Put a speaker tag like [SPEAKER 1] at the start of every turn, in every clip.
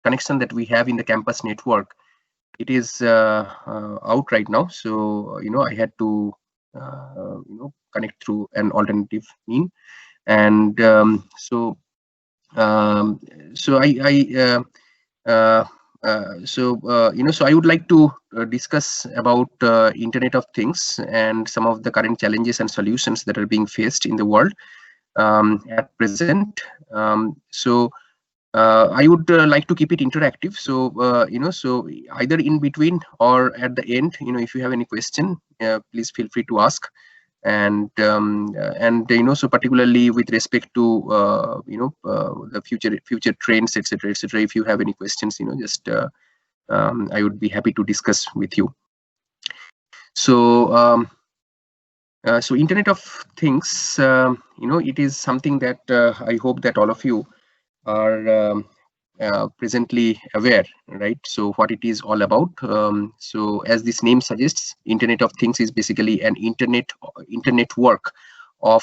[SPEAKER 1] connection that we have in the campus network, it is out right now. So I had to connect through an alternative mean, and um, so uh, so I would like to discuss about Internet of Things and some of the current challenges and solutions that are being faced in the world at present. I would like to keep it interactive. So either in between or at the end, if you have any question, please feel free to ask. And so particularly with respect to the future trends, etc., etc. If you have any questions, just I would be happy to discuss with you. So Internet of Things, it is something that I hope that all of you are presently aware, right? So what it is all about. So as this name suggests, Internet of Things is basically an internet work of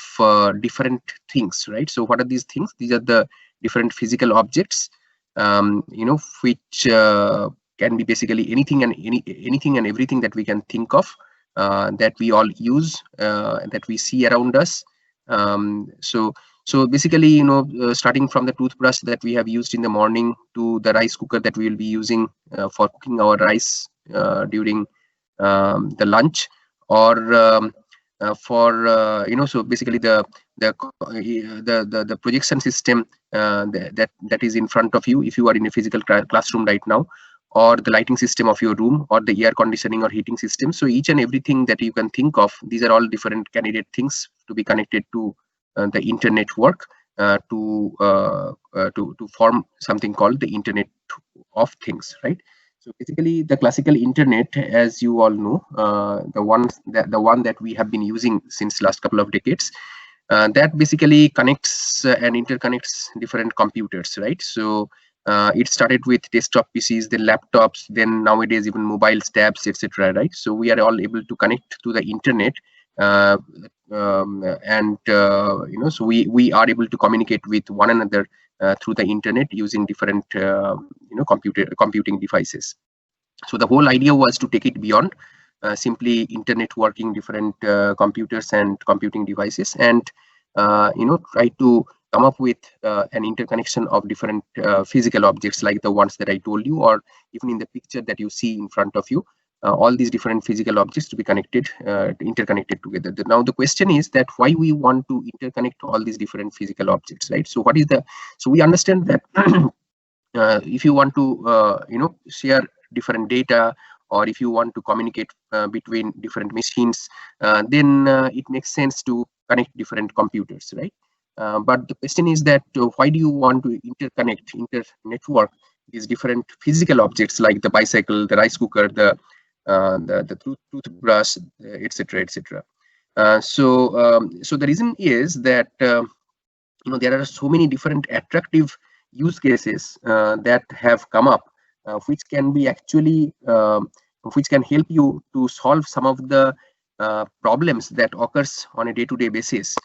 [SPEAKER 1] different things, right? So what are these things? These are the different physical objects, which can be basically anything and everything that we can think of, that we all use, that we see around us. So basically, starting from the toothbrush that we have used in the morning to the rice cooker that we will be using for cooking our rice during the lunch, or for so basically the projection system that is in front of you if you are in a physical classroom right now, or the lighting system of your room, or the air conditioning or heating system. So each and everything that you can think of, these are all different candidate things to be connected to the internet work, to form something called the Internet of Things, right? So basically, the classical internet, as you all know, the one that we have been using since last couple of decades, that basically connects and interconnects different computers, right? So it started with desktop PCs, then laptops, then nowadays even mobile tabs, etc. Right? So we are all able to connect to the internet, uh, and so we are able to communicate with one another through the internet using different computing devices. So the whole idea was to take it beyond simply internet working different computers and computing devices, and try to come up with an interconnection of different physical objects like the ones that I told you, or even in the picture that you see in front of you, all these different physical objects to be connected, interconnected together. Now the question is that why we want to interconnect all these different physical objects, right? So so we understand that if you want to share different data, or if you want to communicate between different machines, then it makes sense to connect different computers, right? But the question is that why do you want to network these different physical objects like the bicycle, the rice cooker, the toothbrush, etc., etc. So the reason is that there are so many different attractive use cases that have come up, which can be actually which can help you to solve some of the problems that occurs on a day-to-day basis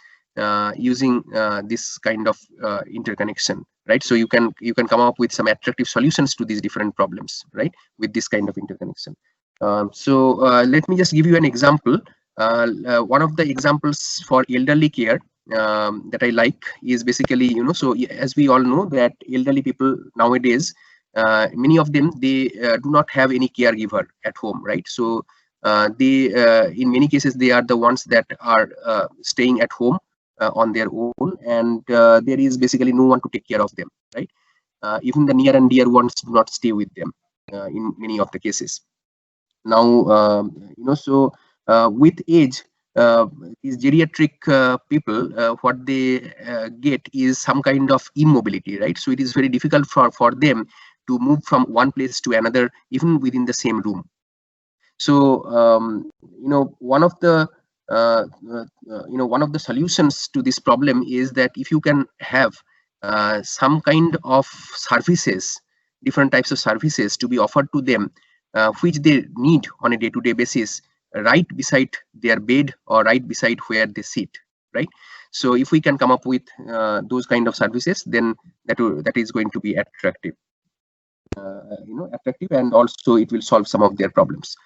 [SPEAKER 1] using this kind of interconnection, right? So you can come up with some attractive solutions to these different problems, right, with this kind of interconnection. Let me just give you an example. One of the examples for elderly care that I like is basically, so as we all know that elderly people nowadays, many of them, they do not have any caregiver at home, right? So they in many cases they are the ones that are staying at home on their own, and there is basically no one to take care of them, right? Even the near and dear ones do not stay with them in many of the cases. Now with age, these geriatric people, what they get is some kind of immobility, right? So it is very difficult for them to move from one place to another, even within the same room. So one of the one of the solutions to this problem is that if you can have some kind of services, different types of services to be offered to them, which they need on a day-to-day basis, right beside their bed or right beside where they sit, right? So if we can come up with those kind of services, then that is going to be attractive. attractive, and also it will solve some of their problems.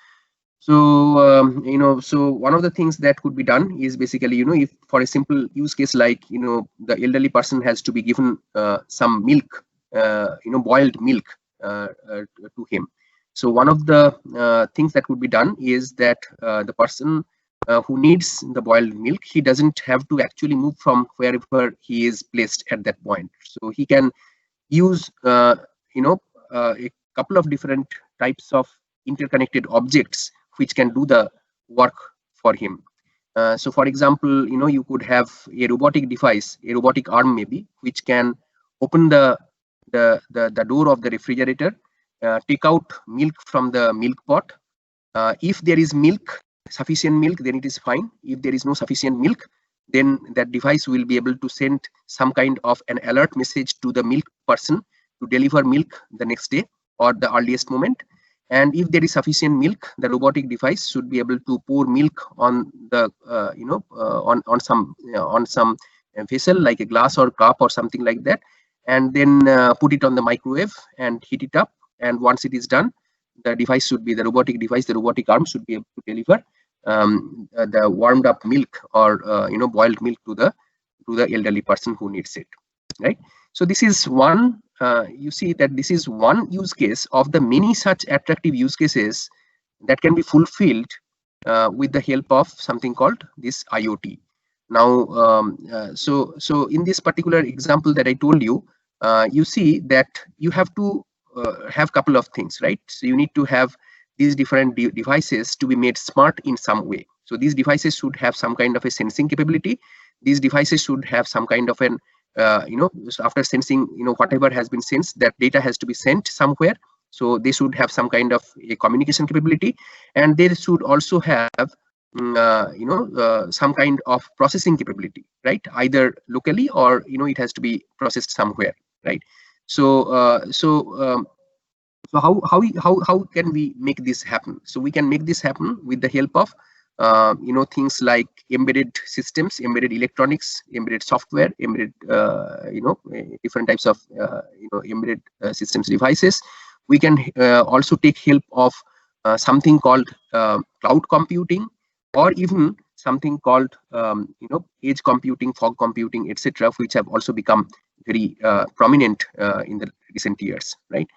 [SPEAKER 1] So so one of the things that could be done is basically, if for a simple use case like, the elderly person has to be given some milk, boiled milk to him. So one of the things that could be done is that the person who needs the boiled milk, he doesn't have to actually move from wherever he is placed at that point. So he can use a couple of different types of interconnected objects which can do the work for him. So for example, you could have a robotic device, a robotic arm maybe, which can open the door of the refrigerator, take out milk from the milk pot. If there is milk, sufficient milk, then it is fine. If there is no sufficient milk, then that device will be able to send some kind of an alert message to the milk person to deliver milk the next day or the earliest moment. And if there is sufficient milk, the robotic device should be able to pour milk on the on some vessel like a glass or cup or something like that, and then put it on the microwave and heat it up. And once it is done, the device should be, the robotic device, the robotic arm should be able to deliver the warmed up milk or boiled milk to the elderly person who needs it, right? So this is one, you see that this is one use case of the many such attractive use cases that can be fulfilled with the help of something called this IoT. Now so in this particular example that I told you, you see that you have to have couple of things, right? So you need to have these different devices to be made smart in some way. So these devices should have some kind of a sensing capability. These devices should have some kind of an so after sensing, whatever has been sensed, that data has to be sent somewhere. So they should have some kind of a communication capability, and they should also have some kind of processing capability, right? Either locally or it has to be processed somewhere, right? So so how can we make this happen? So we can make this happen with the help of things like embedded systems, embedded electronics, embedded software, embedded different types of embedded systems devices. We can also take help of something called cloud computing, or even something called edge computing, fog computing, etc., which have also become very prominent in the recent years, right?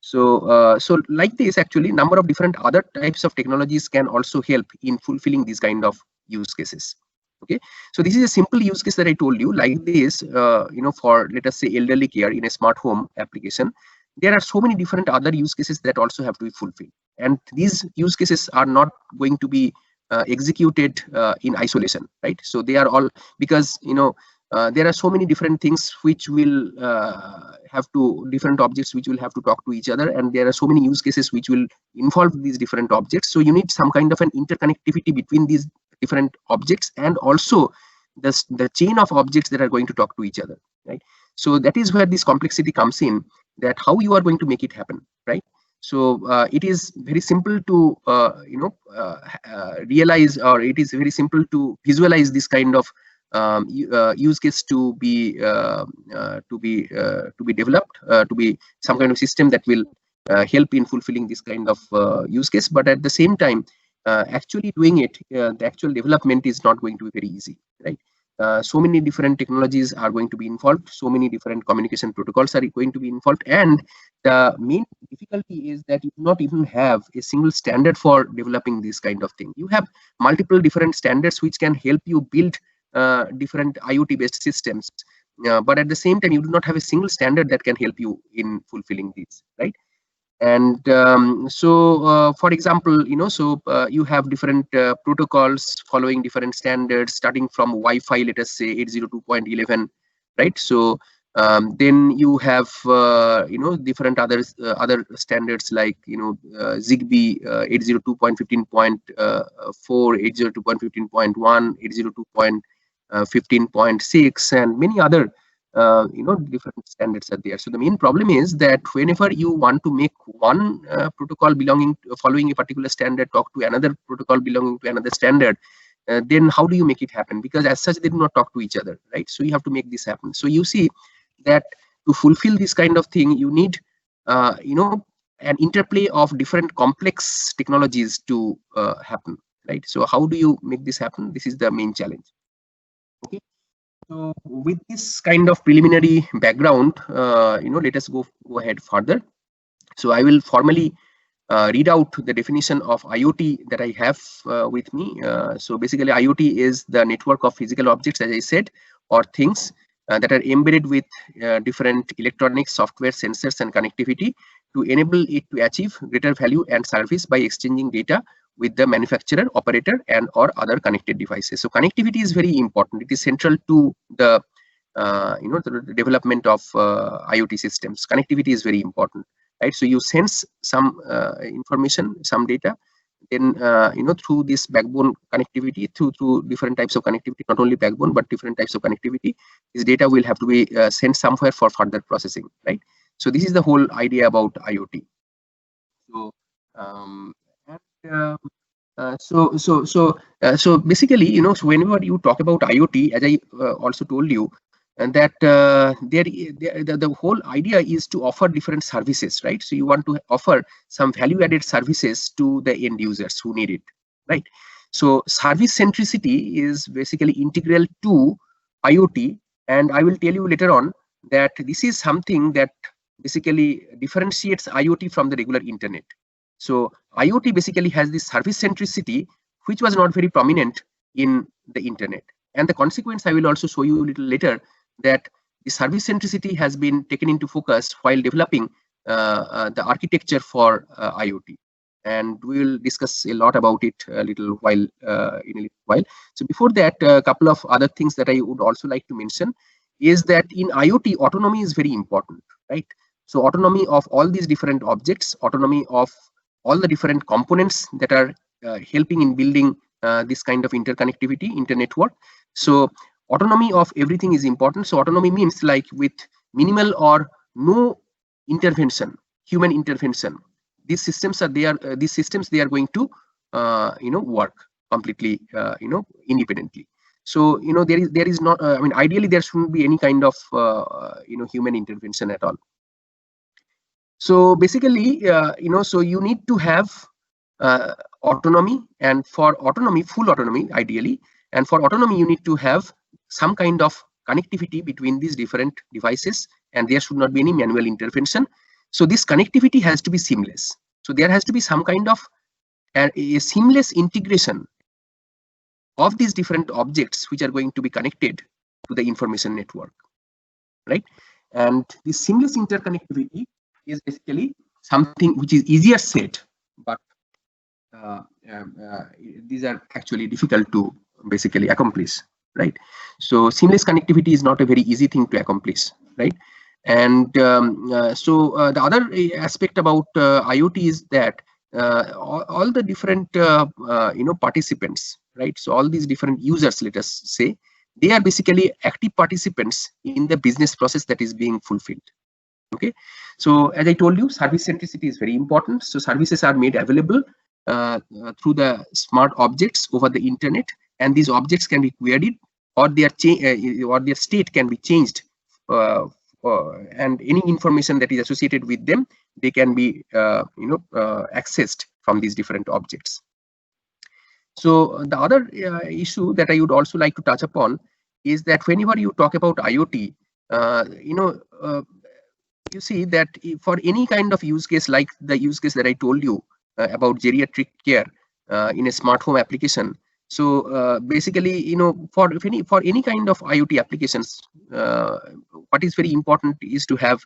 [SPEAKER 1] So so like this, actually number of different other types of technologies can also help in fulfilling these kind of use cases. Okay, so this is a simple use case that I told you, like this, for, let us say, elderly care in a smart home application. There are so many different other use cases that also have to be fulfilled, and these use cases are not going to be executed in isolation, right? So they are all, because there are so many different things which will have to, different objects which will have to talk to each other, and there are so many use cases which will involve these different objects. So you need some kind of an interconnectivity between these different objects, and also the chain of objects that are going to talk to each other, right? So that is where this complexity comes in, that how you are going to make it happen, right? So it is very simple to realize, or it is very simple to visualize this kind of use case to be developed, to be some kind of system that will help in fulfilling this kind of use case. But at the same time, actually doing it, the actual development is not going to be very easy, right? So many different technologies are going to be involved, so many different communication protocols are going to be involved, and the main difficulty is that you do not even have a single standard for developing this kind of thing. You have multiple different standards which can help you build different IoT based systems, but at the same time you do not have a single standard that can help you in fulfilling these, right? And so for example, so you have different protocols following different standards, starting from Wi-Fi, let us say 802.11, right? So then you have different others, other standards like Zigbee 802.15.4, 802.15.1, 802.15.6, and many other different standards are there. So the main problem is that whenever you want to make one protocol belonging following a particular standard talk to another protocol belonging to another standard, then how do you make it happen? Because as such they do not talk to each other, right? So you have to make this happen. So you see that to fulfill this kind of thing, you need an interplay of different complex technologies to happen, right? So how do you make this happen? This is the main challenge. Okay. So with this kind of preliminary background, let us go ahead further. So I will formally read out the definition of IoT that I have with me. So basically, IoT is the network of physical objects, as I said, or things that are embedded with different electronics, software, sensors, and connectivity to enable it to achieve greater value and service by exchanging data with the manufacturer, operator, and or other connected devices. So connectivity is very important. It is central to the the development of IoT systems. Connectivity is very important, right? So you sense some information, some data, then through this backbone connectivity, through different types of connectivity, not only backbone but different types of connectivity, this data will have to be sent somewhere for further processing, right? So this is the whole idea about IoT. So so basically, so whenever you talk about IoT, as I also told you, and that the whole idea is to offer different services, right? So you want to offer some value-added services to the end users who need it, right? So service centricity is basically integral to IoT, and I will tell you later on that this is something that basically differentiates IoT from the regular internet. So IoT basically has this service centricity, which was not very prominent in the internet. And the consequence I will also show you a little later, that the service centricity has been taken into focus while developing the architecture for IoT. And we will discuss a lot about it a little while in a little while. So before that, a couple of other things that I would also like to mention is that in IoT, autonomy is very important, right? So autonomy of all these different objects, autonomy of all the different components that are helping in building this kind of interconnectivity, internetwork. So autonomy of everything is important. So autonomy means like with minimal or no intervention, human intervention, these systems are they are going to work completely independently. So there is not I mean, ideally there shouldn't be any kind of human intervention at all. So basically, so you need to have autonomy, and for autonomy, full autonomy ideally, and for autonomy you need to have some kind of connectivity between these different devices, and there should not be any manual intervention. So this connectivity has to be seamless. So there has to be some kind of a seamless integration of these different objects which are going to be connected to the information network, right? And this seamless interconnectivity is basically something which is easier said, but these are actually difficult to basically accomplish, right? So seamless connectivity is not a very easy thing to accomplish, right? And the other aspect about IoT is that all the different participants, right? So all these different users, let us say, they are basically active participants in the business process that is being fulfilled. Okay, so as I told you, service centricity is very important. So services are made available through the smart objects over the internet, and these objects can be queried, or their state can be changed, and any information that is associated with them, they can be accessed from these different objects. So the other issue that I would also like to touch upon is that whenever you talk about IoT, you see that for any kind of use case, like the use case that I told you about geriatric care in a smart home application. So basically, for any kind of IoT applications, what is very important is to have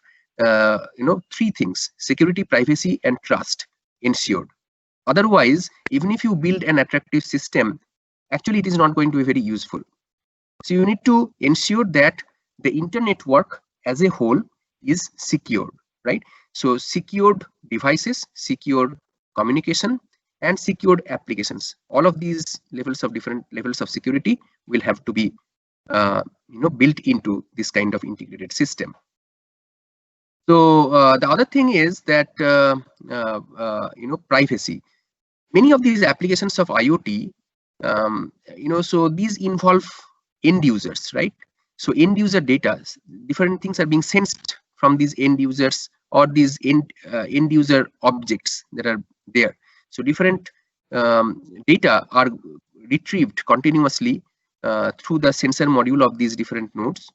[SPEAKER 1] three things: security, privacy, and trust ensured. Otherwise, even if you build an attractive system, actually it is not going to be very useful. So you need to ensure that the internet work as a whole is secured, right? So secured devices, secured communication, and secured applications. All of these different levels of security will have to be built into this kind of integrated system. So the other thing is that privacy. Many of these applications of IoT, so these involve end users, right? So end user data, different things are being sensed from these end users or these end user objects that are there. So different data are retrieved continuously through the sensor module of these different nodes.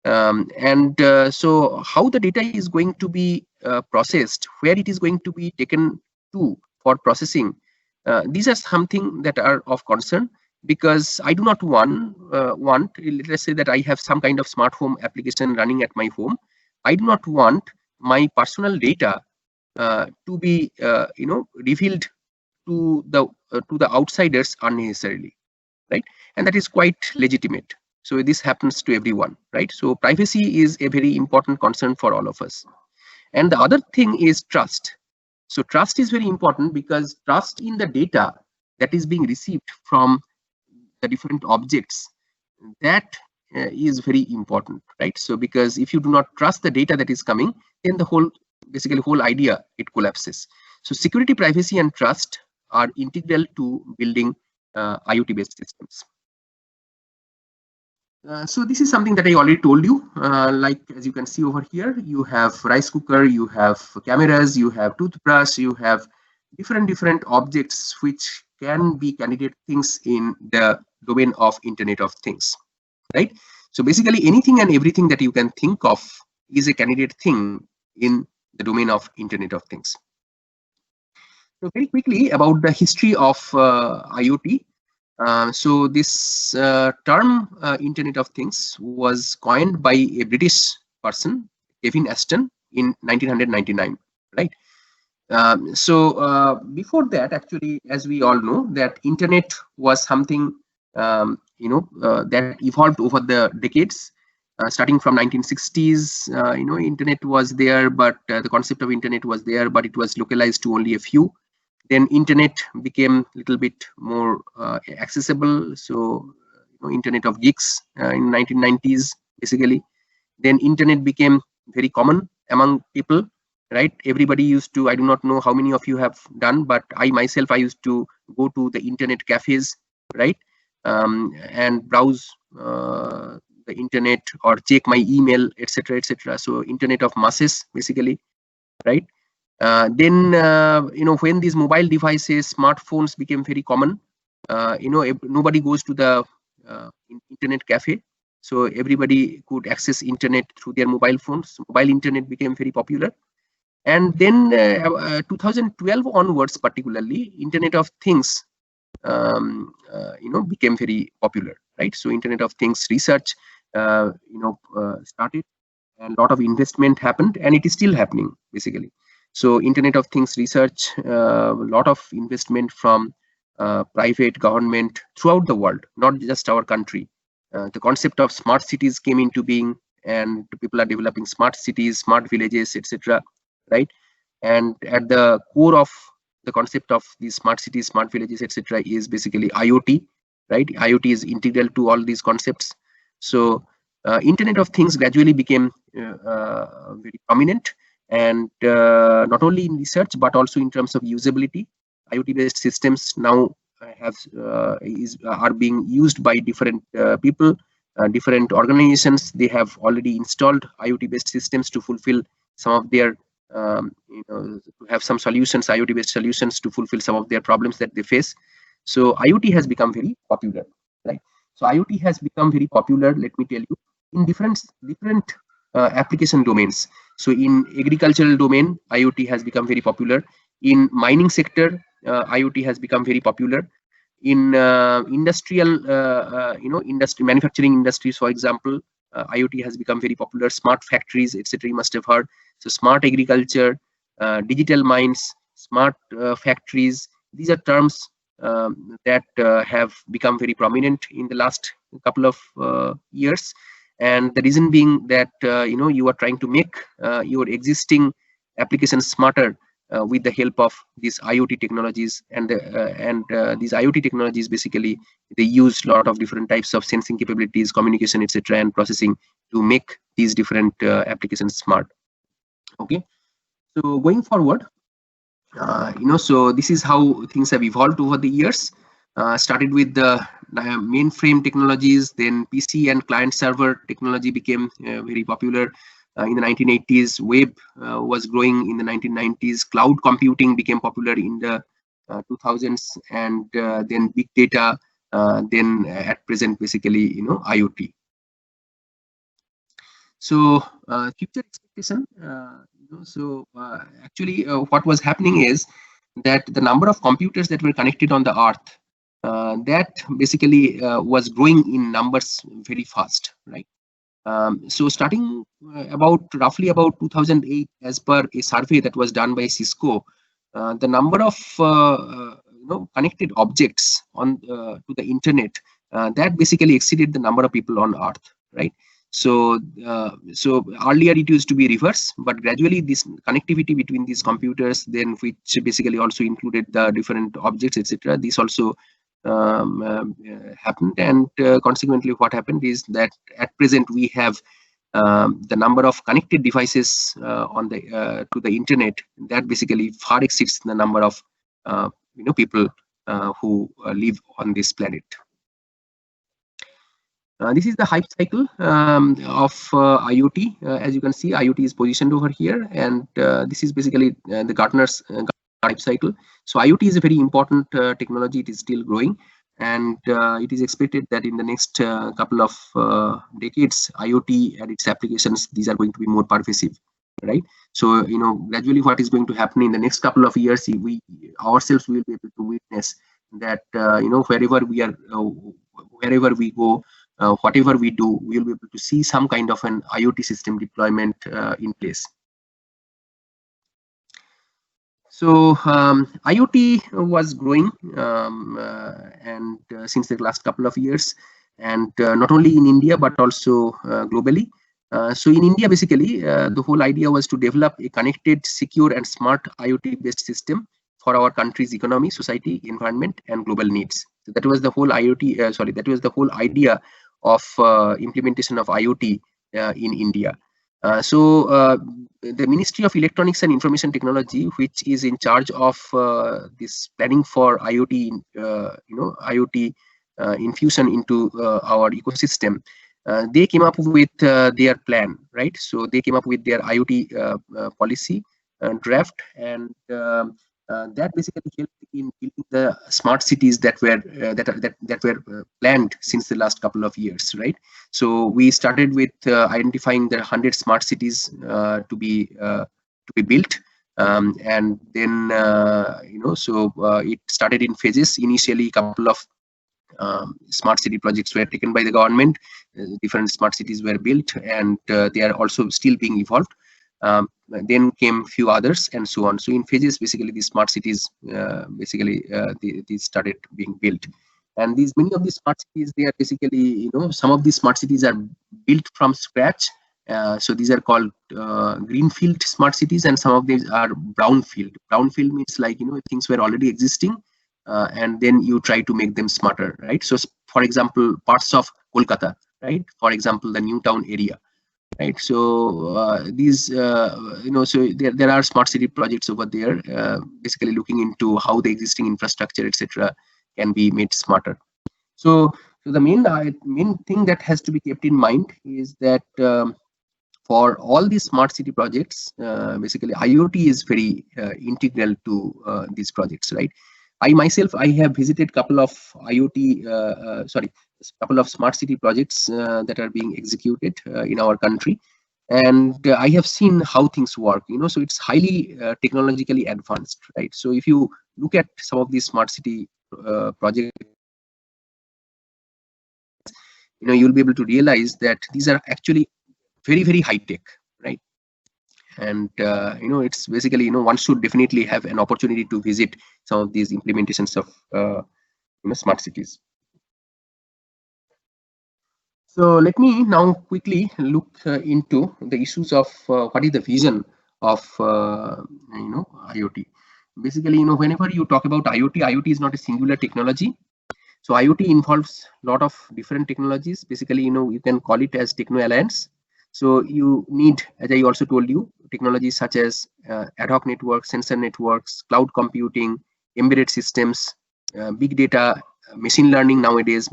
[SPEAKER 1] So how the data is going to be processed, where it is going to be taken to for processing, these are something that are of concern, because I do not want, let's say that I have some kind of smart home application running at my home. I do not want my personal data to be revealed to the outsiders unnecessarily, right? And that is quite legitimate. So this happens to everyone, right? So privacy is a very important concern for all of us. And the other thing is trust. So trust is very important, because trust in the data that is being received from the different objects, that is very important, right? So because if you do not trust the data that is coming, then the whole idea, it collapses. So security, privacy, and trust are integral to building IoT based systems. So this is something that I already told you. Like as you can see over here, you have rice cooker, you have cameras, you have toothbrush, you have different objects which can be candidate things in the domain of Internet of Things, right? So basically anything and everything that you can think of is a candidate thing in the domain of Internet of Things. So very quickly about the history of IoT. So this term Internet of Things was coined by a British person, Kevin Ashton, in 1999, right? Before that, actually, as we all know, that Internet was something that evolved over the decades. Starting from 1960s, Internet was there, but the concept of Internet was there, but it was localized to only a few. Then Internet became a little bit more accessible. So, Internet of Geeks in 1990s, basically. Then Internet became very common among people, right? Everybody used to, I do not know how many of you have done, but I myself, I used to go to the Internet cafes, right? And browse the Internet or check my email, etc., etc. So Internet of masses, basically, right? Then when these mobile devices, smartphones became very common, nobody goes to the Internet cafe, so everybody could access Internet through their mobile phones. Mobile Internet became very popular. And then 2012 onwards, particularly, Internet of Things became very popular, right? So Internet of Things research started, and a lot of investment happened, and it is still happening, basically. So Internet of Things research, a lot of investment from private, government throughout the world, not just our country. The concept of smart cities came into being, and people are developing smart cities, smart villages, etc., right? And at the core of the concept of these smart cities, smart villages, etc., is basically IoT, right? IoT is integral to all these concepts. So Internet of Things gradually became very prominent, and not only in research but also in terms of usability. IoT based systems now are being used by different people, different organizations. They have already installed IoT based systems to fulfill some of their to have some solutions, IoT based solutions, to fulfill some of their problems that they face. So IoT has become very popular, right? So IoT has become very popular, let me tell you, in different application domains. So in agricultural domain, IoT has become very popular. In mining sector, IoT has become very popular. In industrial, industry, manufacturing industries, for example, IoT has become very popular. Smart factories, etc., you must have heard. So smart agriculture, digital mines, smart factories, these are terms that have become very prominent in the last couple of years. And the reason being that you are trying to make your existing applications smarter with the help of these IoT technologies. And these IoT technologies, basically, they use a lot of different types of sensing capabilities, communication, etc., and processing to make these different applications smart. Okay, so going forward, so this is how things have evolved over the years. Started with the mainframe technologies, then PC and client server technology became very popular. In the 1980s, web was growing. In the 1990s, cloud computing became popular in the 2000s, and then big data. Then at present, basically, IoT. So future expectation. Actually, what was happening is that the number of computers that were connected on the Earth, that basically was growing in numbers very fast, right? So starting roughly about 2008, as per a survey that was done by Cisco, the number of connected objects on to the internet, that basically exceeded the number of people on Earth, right? So earlier it used to be reverse, but gradually this connectivity between these computers, then which basically also included the different objects, etc. This also happened, and consequently what happened is that at present we have the number of connected devices on the to the internet that basically far exceeds the number of people who live on this planet. This is the hype cycle of IoT. As you can see, IoT is positioned over here, and this is basically the Gartner's hype cycle. So IoT is a very important technology. It is still growing, and it is expected that in the next couple of decades, IoT and its applications, these are going to be more pervasive, right? So gradually what is going to happen in the next couple of years, we ourselves will be able to witness that wherever we go, whatever we do, we will be able to see some kind of an IoT system deployment in place. So IoT was growing and since the last couple of years, and not only in India but also globally. So in India, basically, the whole idea was to develop a connected, secure, and smart IoT-based system for our country's economy, society, environment, and global needs. So that was the whole that was the whole idea of implementation of IoT in India. The Ministry of Electronics and Information Technology, which is in charge of this planning for IoT, IoT infusion into our ecosystem, they came up with their plan, right? So they came up with their IoT policy draft, and that basically helped in building the smart cities that were planned since the last couple of years, right? So we started with identifying the 100 smart cities to be built, and then it started in phases. Initially, a couple of smart city projects were taken by the government. Different smart cities were built, and they are also still being evolved. Then came few others, and so on. So in phases, basically, these smart cities these started being built. And many of these smart cities, they are basically, some of these smart cities are built from scratch. So these are called greenfield smart cities, and some of these are brownfield. Brownfield means like, things were already existing, and then you try to make them smarter, right? So for example, parts of Kolkata, right? For example, the New Town area, right? So so there are smart city projects over there, basically looking into how the existing infrastructure, etc., can be made smarter. So the main thing that has to be kept in mind is that for all these smart city projects, basically IoT is very integral to these projects, right? I myself, I have visited couple of couple of smart city projects that are being executed in our country, and I have seen how things work. So it's highly technologically advanced, right? So if you look at some of these smart city projects, you'll be able to realize that these are actually very, very high tech, right? And it's basically, one should definitely have an opportunity to visit some of these implementations of smart cities. So let me now quickly look into the issues of what is the vision of IoT. Basically, whenever you talk about IoT is not a singular technology. So IoT involves a lot of different technologies. Basically, you can call it as techno alliance. So you need, as I also told you, technologies such as ad hoc networks, sensor networks, cloud computing, embedded systems, big data, machine learning nowadays,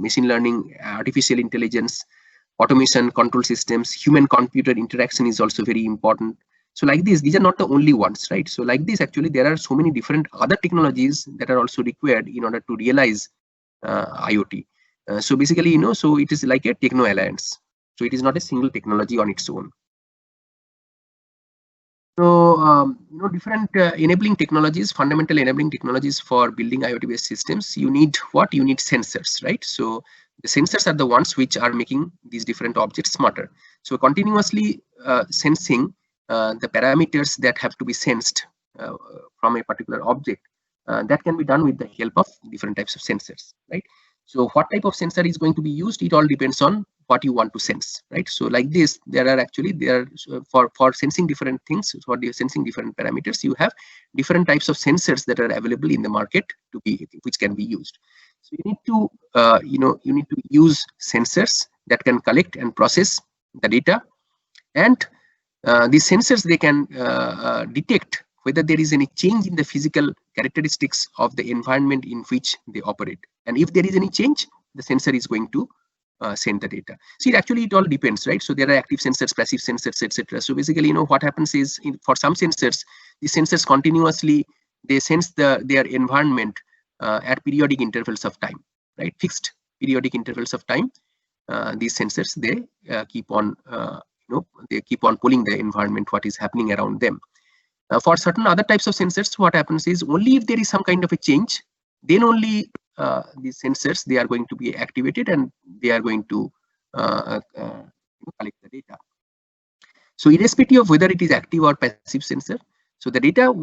[SPEAKER 1] artificial intelligence, automation, control systems, human-computer interaction is also very important. So like this, these are not the only ones, right? So like this, actually, there are so many different other technologies that are also required in order to realize IoT. So basically, so it is like a techno alliance. So it is not a single technology on its own. So, different enabling technologies, fundamental enabling technologies for building IoT-based systems. You need what? You need sensors, right? So the sensors are the ones which are making these different objects smarter. So continuously sensing the parameters that have to be sensed from a particular object, that can be done with the help of different types of sensors, right? So what type of sensor is going to be used? It all depends on what you want to sense, right? So like this, there are for sensing different things, for sensing different parameters, you have different types of sensors that are available in the market which can be used. So you need to you need to use sensors that can collect and process the data, and these sensors, they can detect whether there is any change in the physical characteristics of the environment in which they operate. And if there is any change, the sensor is going to send the data. See, actually, it all depends, right? So there are active sensors, passive sensors, etc. So basically, what happens is, for some sensors, the sensors continuously, they sense their environment at periodic intervals of time, right? Fixed periodic intervals of time. These sensors, they keep on they keep on pulling the environment, what is happening around them. For certain other types of sensors, what happens is, only if there is some kind of a change, then only these sensors, they are going to be activated, and they are going to collect the data. So irrespective of whether it is active or passive sensor, so the data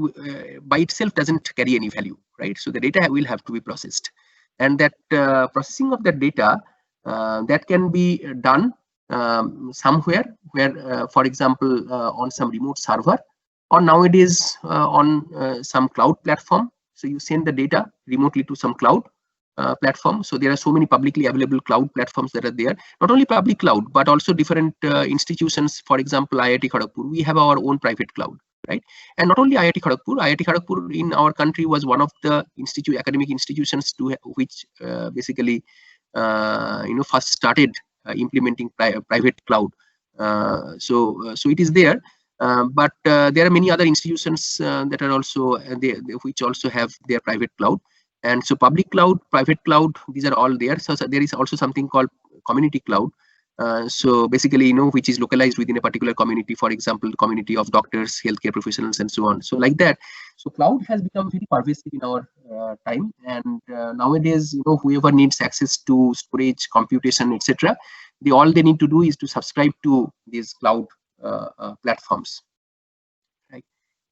[SPEAKER 1] by itself doesn't carry any value, right? So the data will have to be processed, and that processing of the data, that can be done somewhere where, for example, on some remote server, or nowadays on some cloud platform. So you send the data remotely to some cloud platform. So there are so many publicly available cloud platforms that are there. Not only public cloud, but also different institutions. For example, IIT Kharagpur, we have our own private cloud, right? And not only IIT Kharagpur in our country was one of the academic institutions which basically first started implementing private cloud. So it is there. But there are many other institutions that are also which also have their private cloud. And so public cloud, private cloud, these are all there. So there is also something called community cloud. So basically, which is localized within a particular community, for example, the community of doctors, healthcare professionals, and so on. So like that. So cloud has become very pervasive in our time. And nowadays, whoever needs access to storage, computation, etc., all they need to do is to subscribe to these cloud platforms.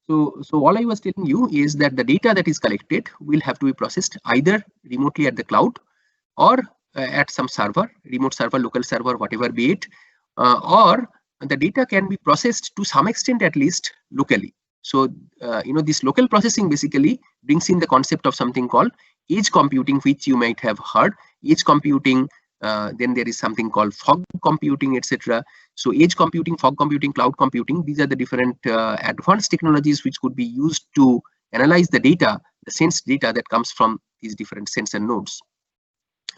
[SPEAKER 1] So all I was telling you is that the data that is collected will have to be processed either remotely at the cloud, or at some server, remote server, local server, whatever be it, or the data can be processed to some extent, at least locally. So this local processing basically brings in the concept of something called edge computing, which you might have heard. Edge computing, then there is something called fog computing, etc. So edge computing, fog computing, cloud computing, these are the different advanced technologies which could be used to analyze the data, the sense data that comes from these different sensor nodes.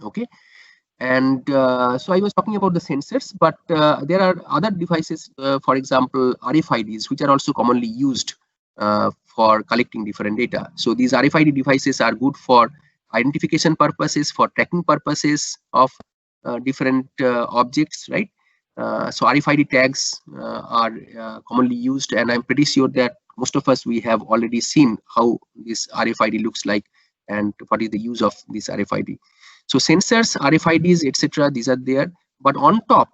[SPEAKER 1] Okay. And so I was talking about the sensors, but there are other devices, for example, RFIDs, which are also commonly used for collecting different data. So these RFID devices are good for identification purposes, for tracking purposes of different objects, right? So RFID tags are commonly used, and I'm pretty sure that most of us, we have already seen how this RFID looks like and what is the use of this RFID. So sensors, RFIDs, etc., these are there. But on top,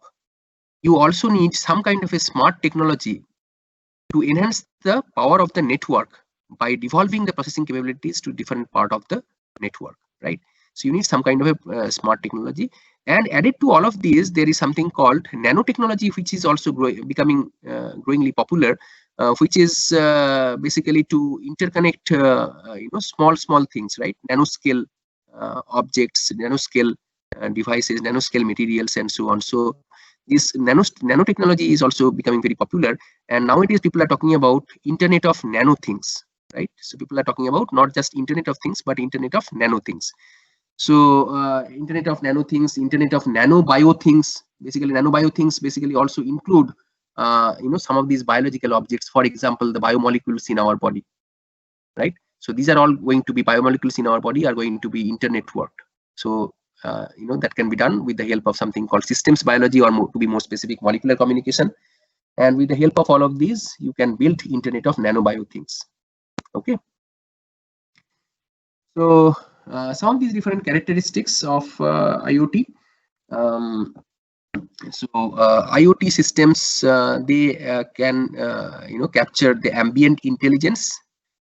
[SPEAKER 1] you also need some kind of a smart technology to enhance the power of the network by devolving the processing capabilities to different part of the network, right? So you need some kind of a smart technology. And added to all of these, there is something called nanotechnology, which is also becoming growingly popular, which is basically to interconnect small things, right? Nanoscale objects, nanoscale devices, nanoscale materials, and so on. So this nanotechnology is also becoming very popular, and nowadays people are talking about Internet of Nano Things, right? So people are talking about not just Internet of Things, but Internet of Nano Things. So Internet of Nano Things, Internet of Nano Bio Things. Basically, nano bio things basically also include some of these biological objects. For example, the biomolecules in our body, right? So these are all going to be biomolecules in our body are going to be internet worked. So that can be done with the help of something called systems biology, or to be more specific, molecular communication. And with the help of all of these, you can build Internet of Nanobio things. Okay. So some of these different characteristics of IoT. IoT systems, they can capture the ambient intelligence.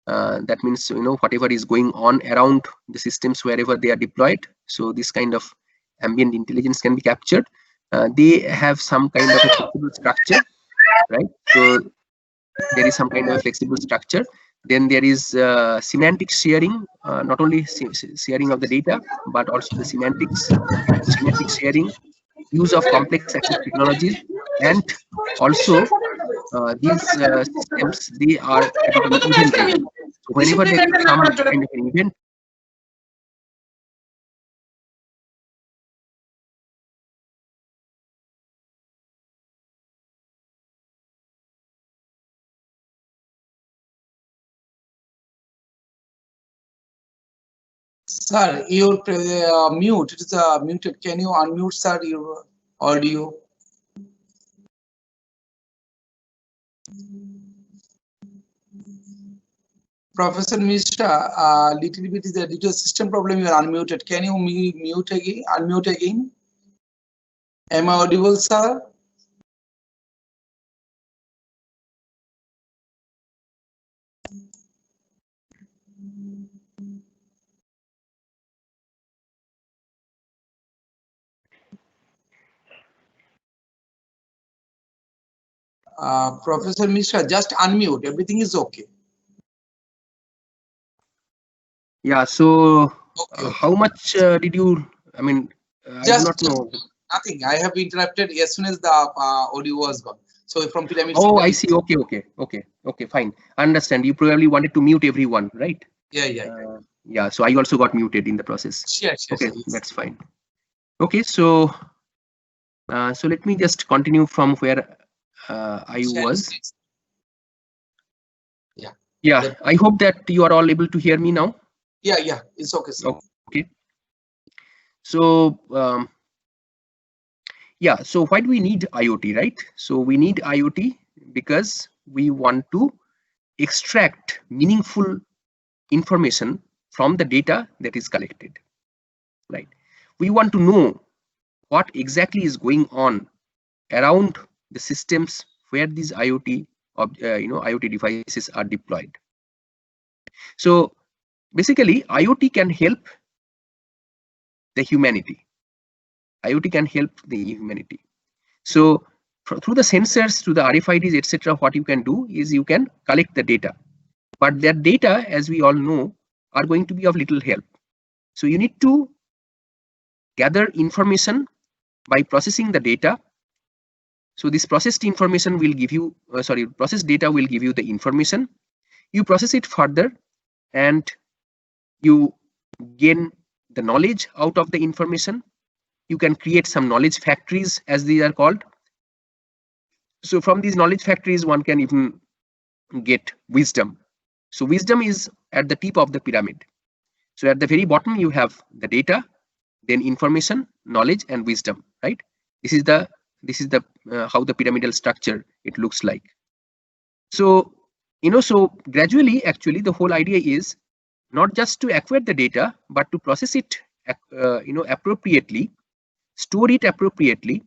[SPEAKER 1] That means whatever is going on around the systems wherever they are deployed. So this kind of ambient intelligence can be captured. They have some kind of a flexible structure, right? So there is some kind of a flexible structure. Then there is semantic sharing, not only sharing of the data, but also the semantic sharing, use of complex access technologies, and also these systems, they are typically event driven. So whenever there is some kind of an event,
[SPEAKER 2] Sir, you're mute. It is muted. Can you unmute, sir, your audio? Professor Mishra, little bit is due to a system problem. You are unmuted. Can you mute again? Unmute again. Am I audible, sir? Professor Mishra, just unmute. Everything is okay.
[SPEAKER 1] yeah. So
[SPEAKER 2] Okay.
[SPEAKER 1] how much did you? I mean, I do not know.
[SPEAKER 2] Nothing. I have interrupted as soon as the audio was gone. So from pyramid.
[SPEAKER 1] Oh, I see. Okay. Fine. I understand. You probably wanted to mute everyone, right?
[SPEAKER 2] Yeah.
[SPEAKER 1] Yeah. So I also got muted in the process.
[SPEAKER 2] Sure.
[SPEAKER 1] Okay, that's fine. Okay, so so let me just continue from where I was. Yeah. I hope that you are all able to hear me now.
[SPEAKER 2] Yeah. It's okay, sir.
[SPEAKER 1] Okay. So yeah. So why do we need IoT, right? So we need IoT because we want to extract meaningful information from the data that is collected, right? We want to know what exactly is going on around the systems where these IoT IoT devices are deployed. So basically, IoT can help the humanity. IoT can help the humanity. So through the sensors, through the RFIDs, etc., what you can do is you can collect the data. But that data, as we all know, are going to be of little help. So you need to gather information by processing the data. So this processed information will give you, processed data will give you the information. You process it further and you gain the knowledge out of the information. You can create some knowledge factories, as these are called. So from these knowledge factories, one can even get wisdom. So wisdom is at the tip of the pyramid. So at the very bottom, you have the data, then information, knowledge, and wisdom, right? This is the how the pyramidal structure it looks like. So so gradually, actually, the whole idea is not just to acquire the data, but to process it appropriately, store it appropriately,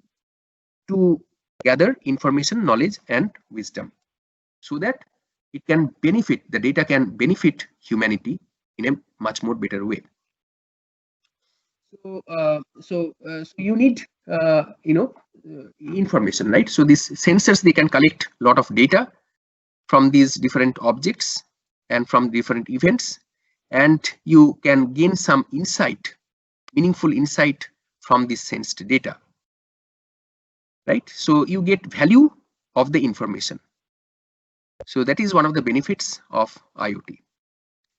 [SPEAKER 1] to gather information, knowledge, and wisdom, so that it can benefit, the data can benefit humanity in a much more better way. So you need information, right? So these sensors, they can collect a lot of data from these different objects and from different events, and you can gain some insight, meaningful insight from this sensed data, right? So you get value of the information. So that is one of the benefits of IoT.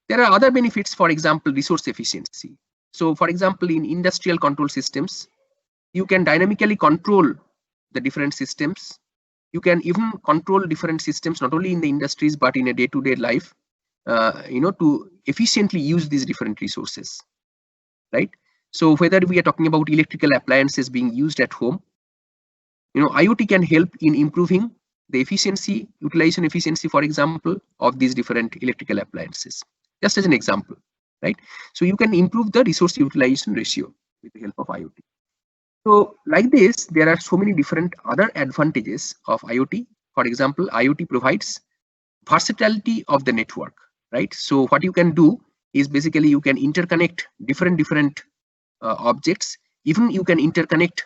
[SPEAKER 1] There are other benefits, for example, resource efficiency. So for example, in industrial control systems, you can dynamically control the different systems. You can even control different systems not only in the industries but in a day-to-day life, to efficiently use these different resources, right? So whether we are talking about electrical appliances being used at home, IoT can help in improving the efficiency, utilization efficiency, for example, of these different electrical appliances, just as an example, right? So you can improve the resource utilization ratio with the help of IoT. So like this, there are so many different other advantages of IoT. For example, IoT provides versatility of the network, right? So what you can do is basically you can interconnect different objects. Even you can interconnect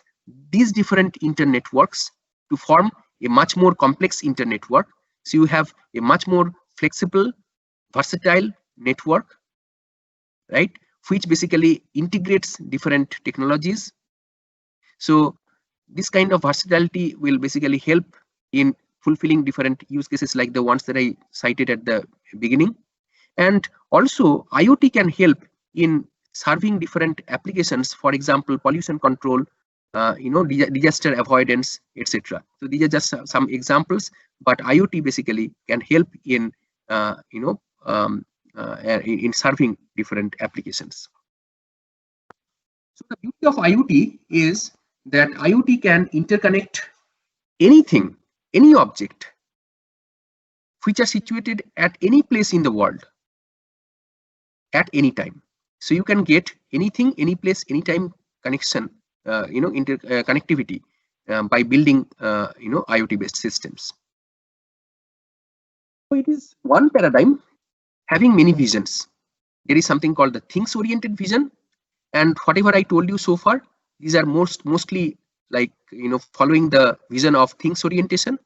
[SPEAKER 1] these different internetworks to form a much more complex internetwork. So you have a much more flexible, versatile network, right? Which basically integrates different technologies. So this kind of versatility will basically help in fulfilling different use cases like the ones that I cited at the beginning. And also IoT can help in serving different applications, for example, pollution control, disaster avoidance, etc. So these are just some examples, but IoT basically can help in in serving different applications. So the beauty of IoT is that IoT can interconnect anything, any object, which are situated at any place in the world at any time. So you can get anything, any place, anytime connection, connectivity by building, IoT-based systems. So it is one paradigm having many visions. There is something called the things-oriented vision, and whatever I told you so far, these are mostly like following the vision of things orientation.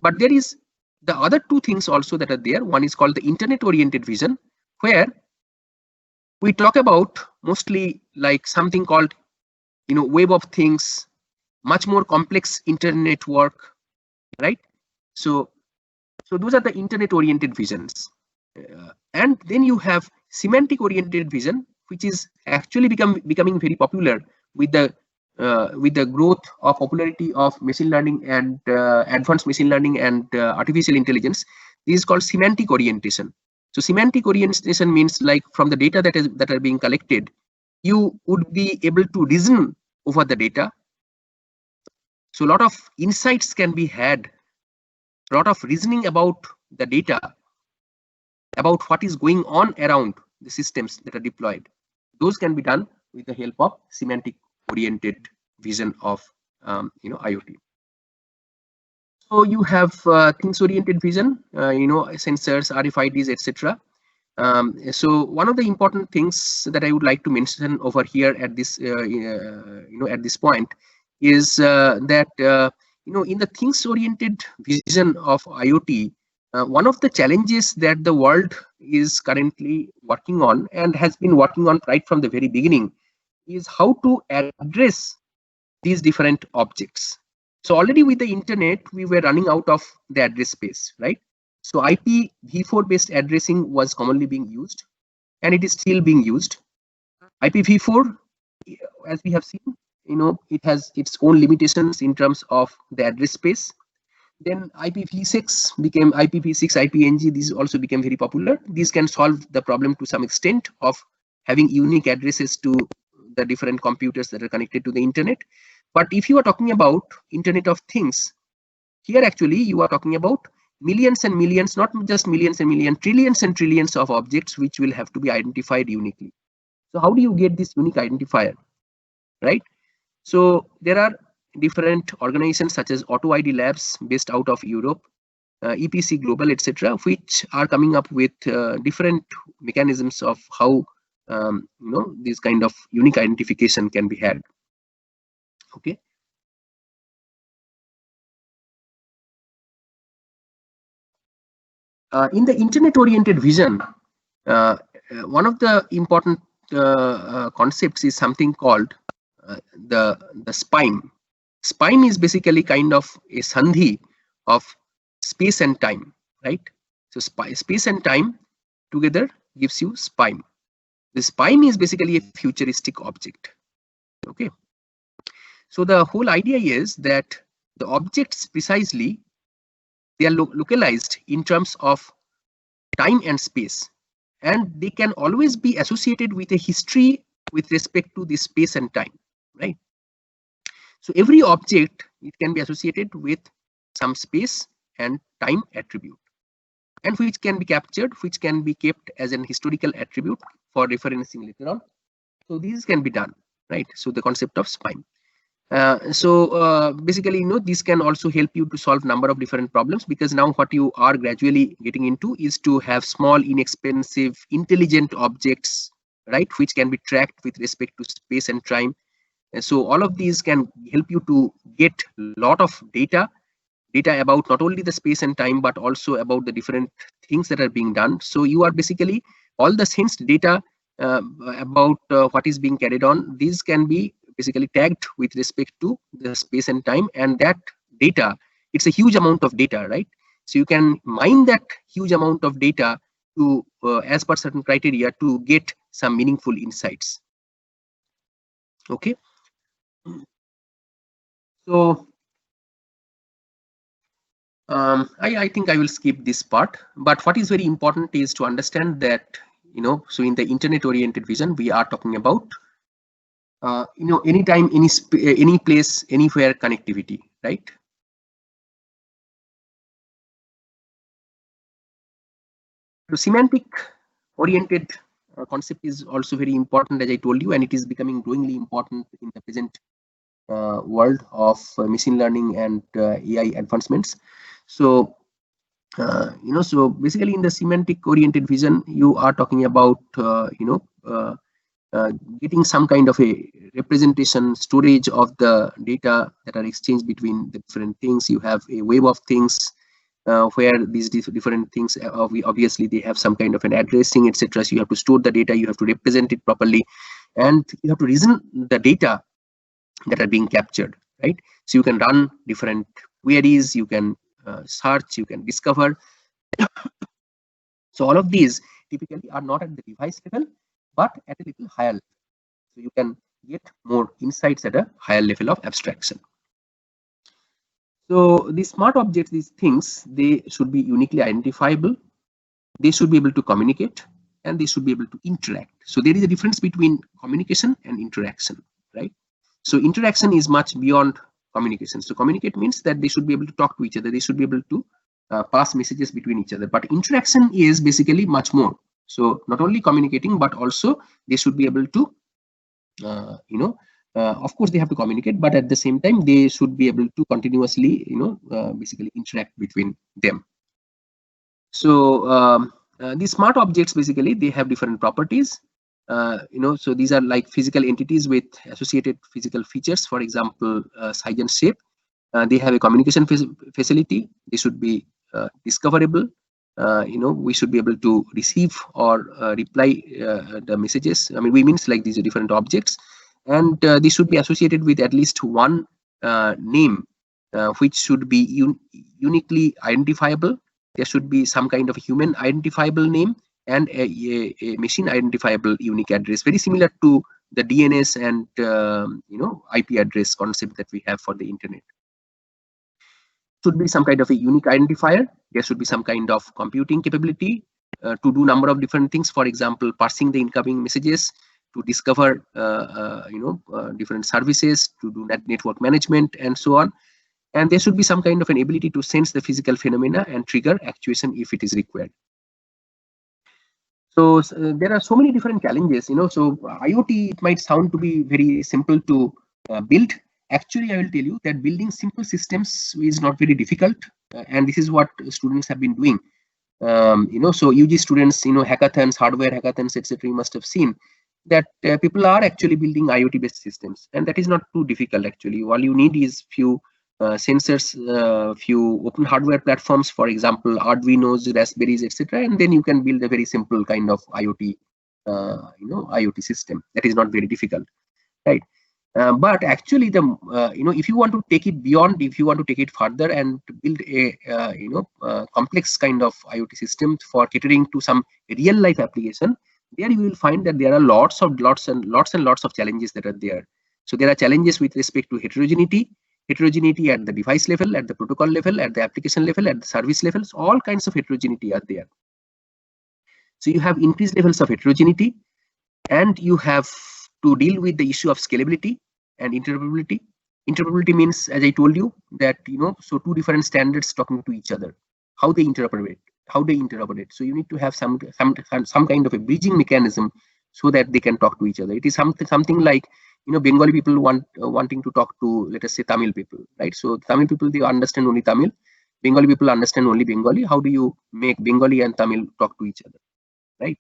[SPEAKER 1] But there is the other two things also that are there. One is called the internet-oriented vision, where we talk about mostly like something called web of things, much more complex internet network, right? So those are the internet oriented visions. And then you have semantic oriented vision, which is actually becoming very popular with the growth of popularity of machine learning and advanced machine learning and artificial intelligence. This is called semantic orientation. So semantic orientation means like from the data that are being collected, you would be able to reason over the data. So a lot of insights can be had, a lot of reasoning about the data, about what is going on around the systems that are deployed. Those can be done with the help of semantic oriented vision of IoT. So you have things oriented vision, sensors, RFIDs, etc. So one of the important things that I would like to mention over here at this at this point is that in the things oriented vision of IoT, one of the challenges that the world is currently working on and has been working on right from the very beginning is how to address these different objects. So already with the internet, we were running out of the address space, right? So IPv4 based addressing was commonly being used, and it is still being used. IPv4, as we have seen, it has its own limitations in terms of the address space. Then IPv6 became IPv6, IPNG. These also became very popular. These can solve the problem to some extent of having unique addresses to the different computers that are connected to the internet. But if you are talking about Internet of Things, here actually you are talking about millions and millions, not just millions and millions, trillions and trillions of objects which will have to be identified uniquely. So how do you get this unique identifier, right? So there are different organizations such as AutoID Labs based out of Europe, EPC Global, etc., which are coming up with different mechanisms of how this kind of unique identification can be had. Okay. In the internet-oriented vision, one of the important concepts is something called the SPIME. SPIME is basically kind of a sandhi of space and time, right? So space and time together gives you SPIME. The spine is basically a futuristic object. Okay. So the whole idea is that the objects precisely, they are localized in terms of time and space, and they can always be associated with a history with respect to the space and time, right? So every object, it can be associated with some space and time attribute, and which can be captured, which can be kept as an historical attribute for referencing later on. So these can be done, right? So the concept of spine. Basically, this can also help you to solve number of different problems, because now what you are gradually getting into is to have small, inexpensive, intelligent objects, right, which can be tracked with respect to space and time. And so all of these can help you to get a lot of data about not only the space and time, but also about the different things that are being done. So you are basically, all the sensed data about what is being carried on, these can be basically tagged with respect to the space and time, and that data, it's a huge amount of data, right? So you can mine that huge amount of data to as per certain criteria to get some meaningful insights. Okay. So I think I will skip this part, but what is very important is to understand that, so in the internet oriented vision, we are talking about anytime, any place, anywhere connectivity, right? So semantic oriented concept is also very important, as I told you, and it is becoming growingly important in the present world of machine learning and AI advancements. So so basically in the semantic oriented vision, you are talking about getting some kind of a representation, storage of the data that are exchanged between the different things. You have a web of things where these different things, obviously they have some kind of an addressing, etc. So you have to store the data, you have to represent it properly, and you have to reason the data that are being captured, right? So you can run different queries, you can search, you can discover. So all of these typically are not at the device level, but at a little higher level. So you can get more insights at a higher level of abstraction. So these smart objects, these things, they should be uniquely identifiable, they should be able to communicate, and they should be able to interact. So there is a difference between communication and interaction, right? So interaction is much beyond communication. So communicate means that they should be able to talk to each other, they should be able to pass messages between each other, but interaction is basically much more. So not only communicating, but also they should be able to of course they have to communicate, but at the same time they should be able to continuously basically interact between them. So these smart objects, basically they have different properties. So these are like physical entities with associated physical features, for example size and shape. They have a communication facility, they should be discoverable. We should be able to receive or reply the messages. I mean, we means like these are different objects, and they should be associated with at least one name, which should be uniquely identifiable. There should be some kind of human identifiable name and a machine identifiable unique address, very similar to the DNS and IP address concept that we have for the internet. Should be some kind of a unique identifier. There should be some kind of computing capability to do number of different things. For example, parsing the incoming messages, to discover different services, to do network management, and so on. And there should be some kind of an ability to sense the physical phenomena and trigger actuation if it is required. So there are so many different challenges. So IoT, it might sound to be very simple to build. Actually, I will tell you that building simple systems is not very difficult, and this is what students have been doing. So UG students, hackathons, hardware hackathons, etc. You must have seen that people are actually building IoT-based systems, and that is not too difficult actually. All you need is few sensors, few open hardware platforms, for example, Arduinos, Raspberries, etc., and then you can build a very simple kind of IoT, IoT system. That is not very difficult, right? But actually, if you want to take it beyond, if you want to take it further and build a complex kind of IoT system for catering to some real life application, there you will find that there are lots and lots of challenges that are there. So there are challenges with respect to heterogeneity at the device level, at the protocol level, at the application level, at the service levels. All kinds of heterogeneity are there. So you have increased levels of heterogeneity, and you have to deal with the issue of scalability and interoperability. Interoperability means, as I told you, that so two different standards talking to each other, how they interoperate. So you need to have some kind of a bridging mechanism so that they can talk to each other. It is something like Bengali people wanting to talk to, let us say, Tamil people, right? So Tamil people, they understand only Tamil. Bengali people understand only Bengali. How do you make Bengali and Tamil talk to each other, right?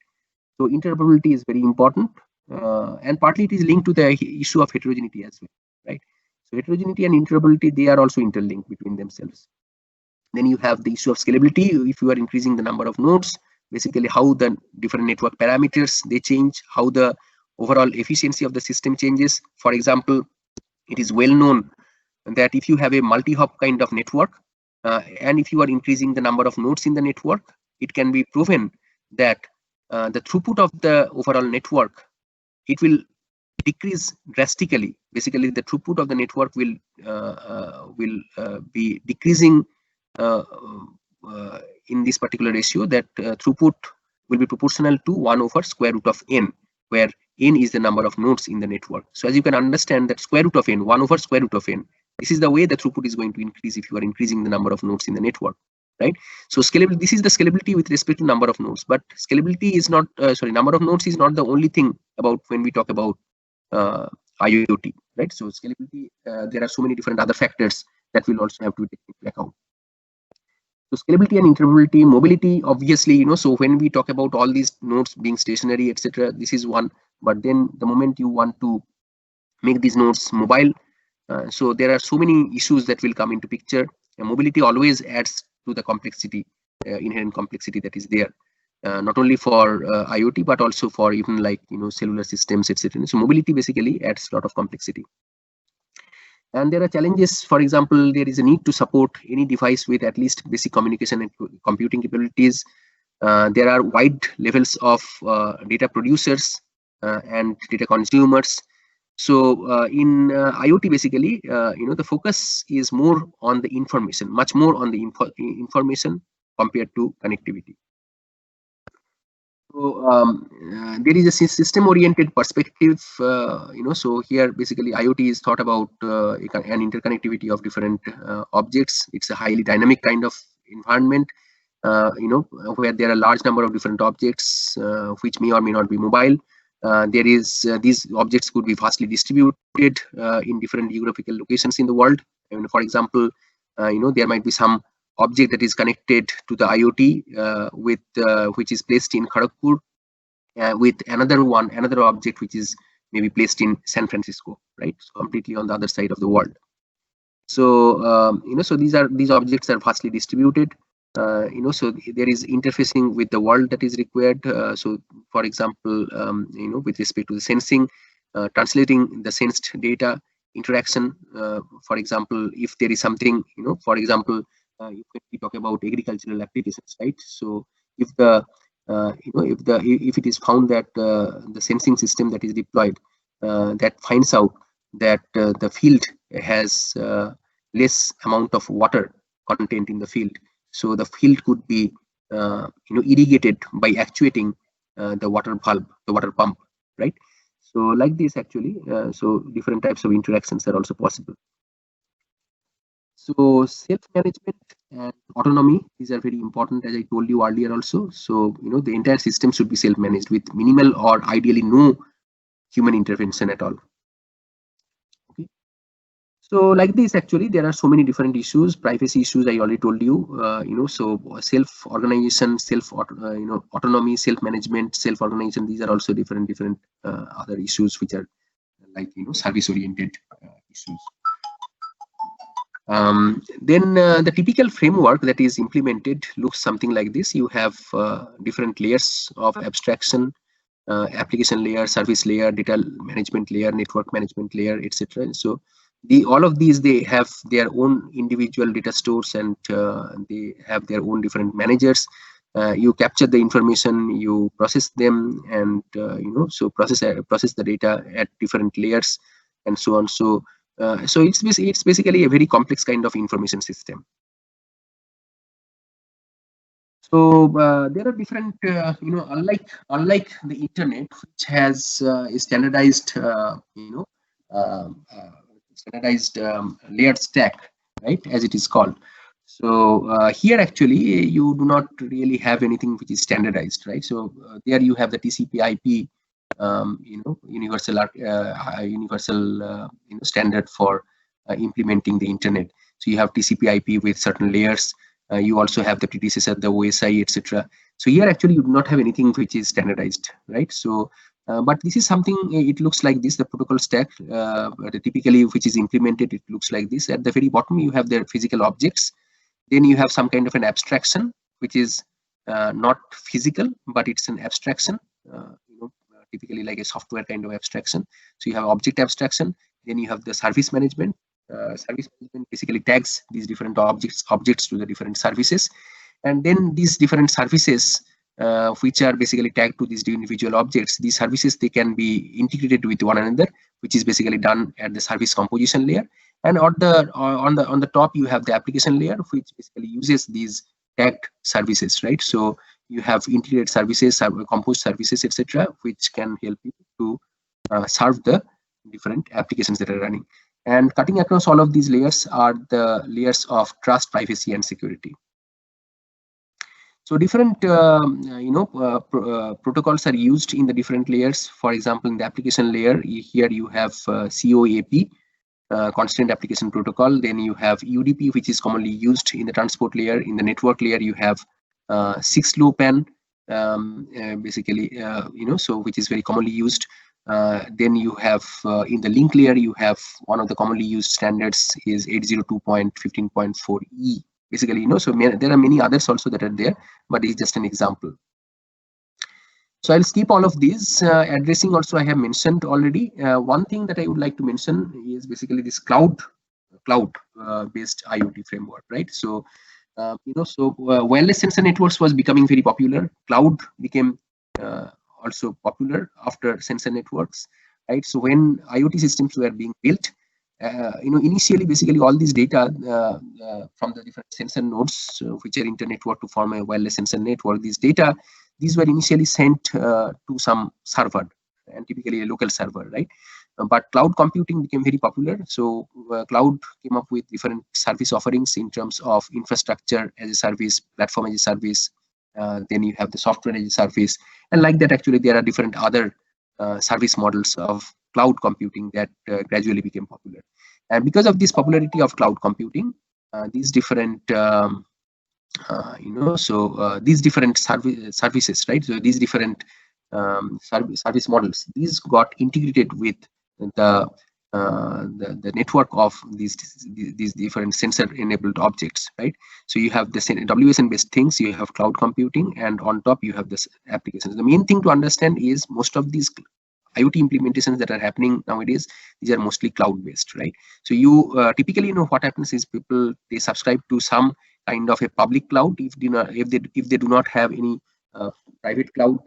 [SPEAKER 1] So interoperability is very important, and partly it is linked to the issue of heterogeneity as well, right? So heterogeneity and interoperability, they are also interlinked between themselves. Then you have the issue of scalability. If you are increasing the number of nodes, basically how the different network parameters they change, how the overall efficiency of the system changes. For example, it is well known that if you have a multi-hop kind of network, and if you are increasing the number of nodes in the network, it can be proven that the throughput of the overall network, it will decrease drastically. Basically, the throughput of the network will be decreasing in this particular ratio, that throughput will be proportional to 1 over square root of n, where n is the number of nodes in the network. So as you can understand, that square root of n, 1 over square root of n, this is the way the throughput is going to increase if you are increasing the number of nodes in the network, right? So scalability, this is the scalability with respect to number of nodes, but scalability is not, number of nodes is not the only thing about when we talk about IoT, right? So scalability, there are so many different other factors that will also have to be taken into account. So scalability and interoperability, mobility, obviously, so when we talk about all these nodes being stationary, etc., this is one. But then the moment you want to make these nodes mobile, so there are so many issues that will come into picture. And mobility always adds to the complexity, inherent complexity that is there, not only for IoT but also for even like cellular systems, etc. So mobility basically adds a lot of complexity. And there are challenges. For example, there is a need to support any device with at least basic communication and computing capabilities. There are wide levels of data producers and data consumers. So in IoT, basically, the focus is more on the information, much more on the information compared to connectivity. So there is a system-oriented perspective, so here basically IoT is thought about an interconnectivity of different objects. It's a highly dynamic kind of environment, where there are a large number of different objects which may or may not be mobile. There is these objects could be vastly distributed in different geographical locations in the world. And for example, there might be some object that is connected to the IoT with which is placed in Kharagpur, with another object which is maybe placed in San Francisco, right? So completely on the other side of the world. So so these objects are vastly distributed. So there is interfacing with the world that is required. So for example, with respect to the sensing, translating the sensed data, interaction. For example, if there is something, for example, if we talk about agricultural applications, right? So if the if it is found that the sensing system that is deployed that finds out that the field has less amount of water content in the field, so the field could be irrigated by actuating the water valve, the water pump, right? So like this actually, so different types of interactions are also possible. So self-management and autonomy, these are very important, as I told you earlier also. So the entire system should be self-managed with minimal or ideally no human intervention at all. Okay. So like this, actually, there are so many different issues. Privacy issues, I already told you. So self-organization, autonomy, self-management, self-organization. These are also different other issues which are like service-oriented issues. Then the typical framework that is implemented looks something like this. You have different layers of abstraction, application layer, service layer, data management layer, network management layer, etc. So all of these, they have their own individual data stores, and they have their own different managers. you capture the information, you process them, and so process the data at different layers and so on. So it's basically a very complex kind of information system. So there are different, unlike the internet, which has a standardized, standardized layered stack, right, as it is called. So here actually you do not really have anything which is standardized, right? So there you have the TCP/IP, universal standard for implementing the internet. So you have TCP/IP with certain layers. You also have the predecessor, the OSI, etc. So here actually you do not have anything which is standardized, right? So but this is something, it looks like this, the protocol stack typically which is implemented, it looks like this. At the very bottom you have the physical objects, then you have some kind of an abstraction which is not physical, but it's an abstraction, typically like a software kind of abstraction. So you have object abstraction, then you have the service management. Service management basically tags these different objects to the different services, and then these different services which are basically tagged to these individual objects, these services, they can be integrated with one another, which is basically done at the service composition layer. And on the top you have the application layer, which basically uses these tagged services, right? So you have integrated services, composed services, etc., which can help you to serve the different applications that are running. And cutting across all of these layers are the layers of trust, privacy, and security. So different protocols are used in the different layers. For example, in the application layer, here you have COAP, Constant Application Protocol. Then you have UDP, which is commonly used in the transport layer. In the network layer, you have 6LoWPAN, basically, so which is very commonly used. Then you have in the link layer, you have one of the commonly used standards is 802.15.4e. Basically, so there are many others also that are there, but it's just an example. So I'll skip all of these. Addressing also I have mentioned already. One thing that I would like to mention is basically this cloud-based IoT framework, right? So wireless sensor networks was becoming very popular. Cloud became also popular after sensor networks, right? So when IoT systems were being built, initially basically all these data from the different sensor nodes which are internetworked to form a wireless sensor network, these were initially sent to some server, and typically a local server, right? But cloud computing became very popular. So cloud came up with different service offerings in terms of infrastructure as a service, platform as a service, then you have the software as a service, and like that actually there are different other service models of cloud computing that gradually became popular. And because of this popularity of cloud computing, these different these different services, right? So these different service models, these got integrated with the network of these different sensor enabled objects, right? So you have the WSN based things, you have cloud computing, and on top you have this applications. The main thing to understand is most of these IoT implementations that are happening nowadays, these are mostly cloud based, right? So you typically, what happens is people, they subscribe to some kind of a public cloud if they do not have any private cloud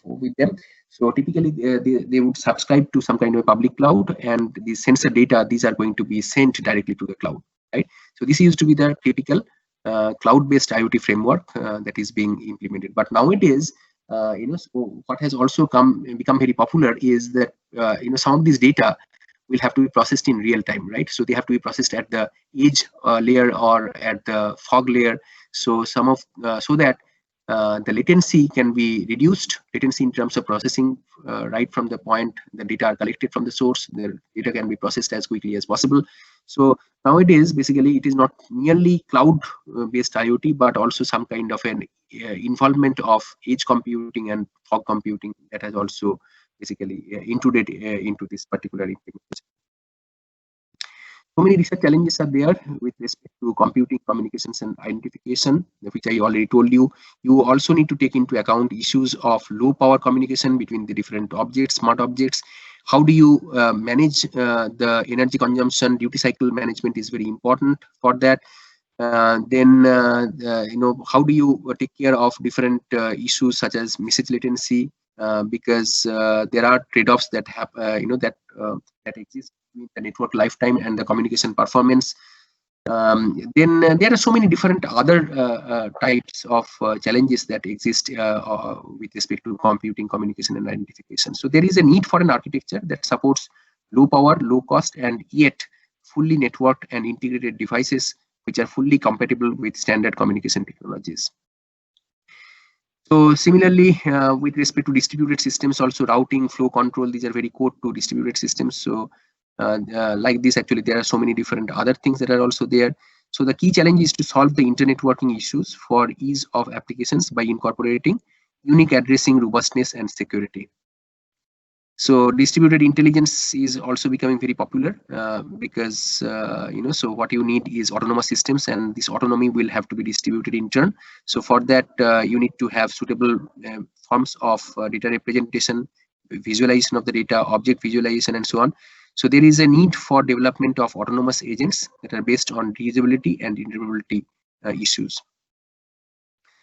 [SPEAKER 1] with them. So typically they would subscribe to some kind of a public cloud, and the sensor data, these are going to be sent directly to the cloud, right? So this used to be the typical cloud-based IoT framework that is being implemented. But nowadays, so what has also become very popular is that some of these data will have to be processed in real time, right? So they have to be processed at the edge layer or at the fog layer. So so that the latency can be reduced, latency in terms of processing, right from the point the data are collected from the source, the data can be processed as quickly as possible. So nowadays, basically, it is not merely cloud-based IoT, but also some kind of an involvement of edge computing and fog computing that has also basically intruded into this particular implementation. So many research challenges are there with respect to computing, communications, and identification, which I already told you. You also need to take into account issues of low power communication between the different objects, smart objects. How do you manage the energy consumption? Duty cycle management is very important for that. Then how do you take care of different issues such as message latency, because there are trade-offs that have that exist between the network lifetime and the communication performance. Then there are so many different other types of challenges that exist with respect to computing, communication, and identification. So there is a need for an architecture that supports low power, low cost, and yet fully networked and integrated devices which are fully compatible with standard communication technologies. So similarly, with respect to distributed systems, also routing, flow control, these are very core to distributed systems. So like this, actually, there are so many different other things that are also there. So the key challenge is to solve the internetworking issues for ease of applications by incorporating unique addressing, robustness, and security. So distributed intelligence is also becoming very popular because so what you need is autonomous systems, and this autonomy will have to be distributed in turn. So for that you need to have suitable forms of data representation, visualization of the data, object visualization, and so on. So there is a need for development of autonomous agents that are based on reusability and interoperability issues.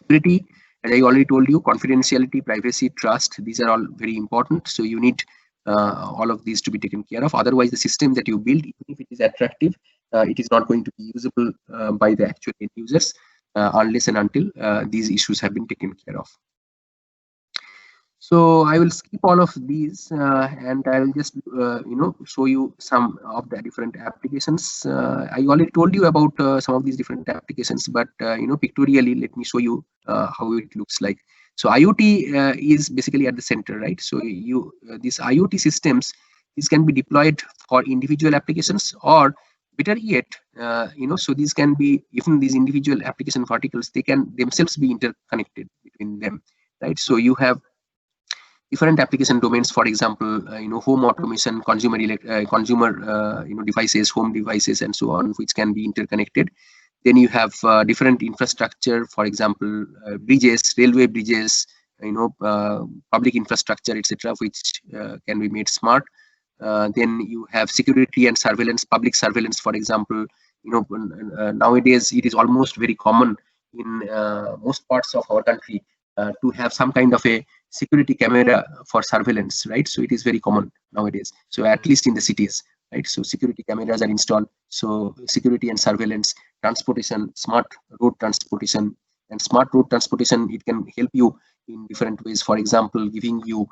[SPEAKER 1] Security, as I already told you, confidentiality, privacy, trust, these are all very important. So you need all of these to be taken care of. Otherwise, the system that you build, even if it is attractive, it is not going to be usable by the actual end users unless and until these issues have been taken care of. So I will skip all of these and I will just show you some of the different applications. I already told you about some of these different applications, but pictorially, let me show you how it looks like. So IoT is basically at the center, right? So these IoT systems, these can be deployed for individual applications, or better yet, so these can be, even these individual application verticals, they can themselves be interconnected between them, right? So you have different application domains, for example, home automation, consumer devices, home devices, and so on, which can be interconnected. Then you have different infrastructure, for example, bridges, railway bridges, public infrastructure, etc., which can be made smart. Then you have security and surveillance, public surveillance, for example. Nowadays it is almost very common in most parts of our country to have some kind of a security camera for surveillance, right? So it is very common nowadays. So at least in the cities, right? So security cameras are installed. So security and surveillance, transportation, smart road transportation, and smart road transportation, it can help you in different ways. For example, giving you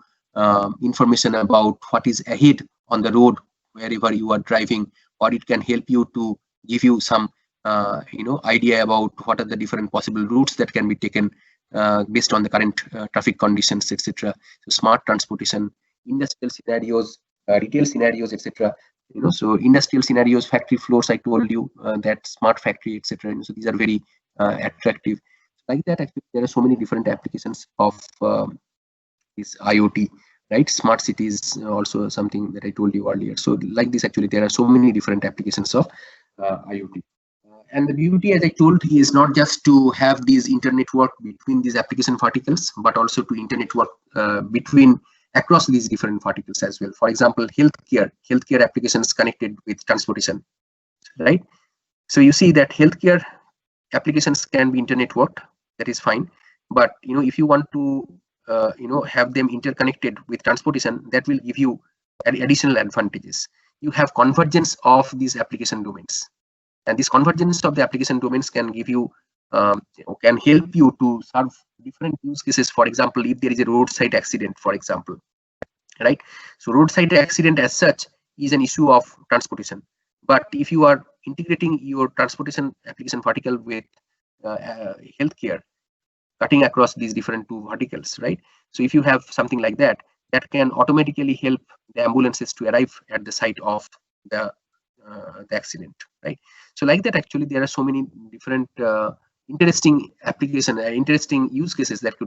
[SPEAKER 1] information about what is ahead on the road wherever you are driving, or it can help you to give you some idea about what are the different possible routes that can be taken based on the current traffic conditions, etc. So smart transportation, industrial scenarios, retail scenarios, etc. So industrial scenarios, factory floors, I told you that smart factory, etc. So these are very attractive. Like that, actually, there are so many different applications of this IoT, right? Smart cities, also something that I told you earlier. So like this, actually, there are so many different applications of IoT. And the beauty, as I told, is not just to have these internetwork between these application verticals, but also to internetwork between across these different verticals as well. For example, healthcare applications connected with transportation, right? So you see that healthcare applications can be internetworked, that is fine. But if you want to have them interconnected with transportation, that will give you additional advantages. You have convergence of these application domains. And this convergence of the application domains can give you, can help you to serve different use cases. For example, if there is a roadside accident, for example, right? So roadside accident as such is an issue of transportation. But if you are integrating your transportation application vertical with healthcare, cutting across these different two verticals, right? So if you have something like that, that can automatically help the ambulances to arrive at the site of the accident, right? So like that, actually, there are so many different interesting application, interesting use cases that could be